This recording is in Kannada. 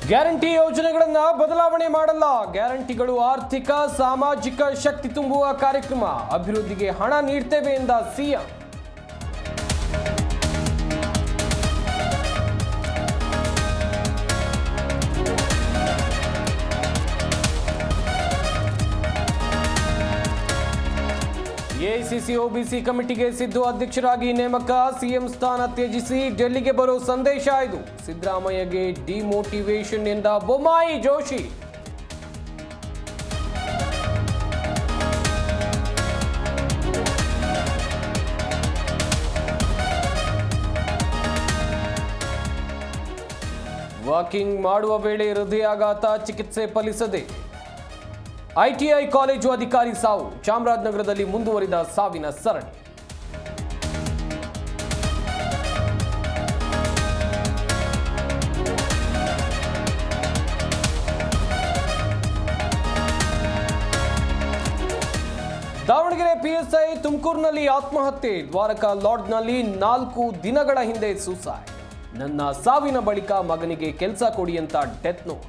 ಗ್ಯಾರಂಟಿ ಯೋಜನೆಗಳನ್ನ ಬದಲಾವಣೆ ಮಾಡಲ್ಲ. ಗ್ಯಾರಂಟಿಗಳು ಆರ್ಥಿಕ ಸಾಮಾಜಿಕ ಶಕ್ತಿ ತುಂಬುವ ಕಾರ್ಯಕ್ರಮ. ಅಭಿವೃದ್ಧಿಗೆ ಹಣ ನೀಡ್ತೇವೆ ಎಂದ ಸಿಎಂ. ಎಐಸಿಸಿ ಒಬಿಸಿ ಕಮಿಟಿಗೆ ಸಿದ್ದು ಅಧ್ಯಕ್ಷರಾಗಿ ನೇಮಕ. ಸಿಎಂ ಸ್ಥಾನ ತ್ಯಜಿಸಿ ಡೆಲ್ಲಿಗೆ ಬರೋ ಸಂದೇಶ ಇದು. ಸಿದ್ದರಾಮಯ್ಯಗೆ ಡಿಮೋಟಿವೇಶನ್ ಎಂದ ಬೊಮ್ಮಾಯಿ ಜೋಶಿ. ವಾಕಿಂಗ್ ಮಾಡುವ ವೇಳೆ ಹೃದಯಾಘಾತ, ಚಿಕಿತ್ಸೆ ಫಲಿಸದೆ ಐಟಿಐ ಕಾಲೇಜು ಅಧಿಕಾರಿ ಸಾವು. ಚಾಮರಾಜನಗರದಲ್ಲಿ ಮುಂದುವರಿದ ಸಾವಿನ ಸರಣಿ. ದಾವಣಗೆರೆ ಪಿಎಸ್ಐ ತುಮಕೂರಿನಲ್ಲಿ ಆತ್ಮಹತ್ಯೆ. ದ್ವಾರಕಾ ಲಾಡ್ಜ್ನಲ್ಲಿ 4 ದಿನಗಳ ಹಿಂದೆ ಸುಸೈಡ್. ನನ್ನ ಸಾವಿನ ಬಳಿಕ ಮಗನಿಗೆ ಕೆಲಸ ಕೊಡಿ ಅಂತ ಡೆತ್ ನೋಟ್.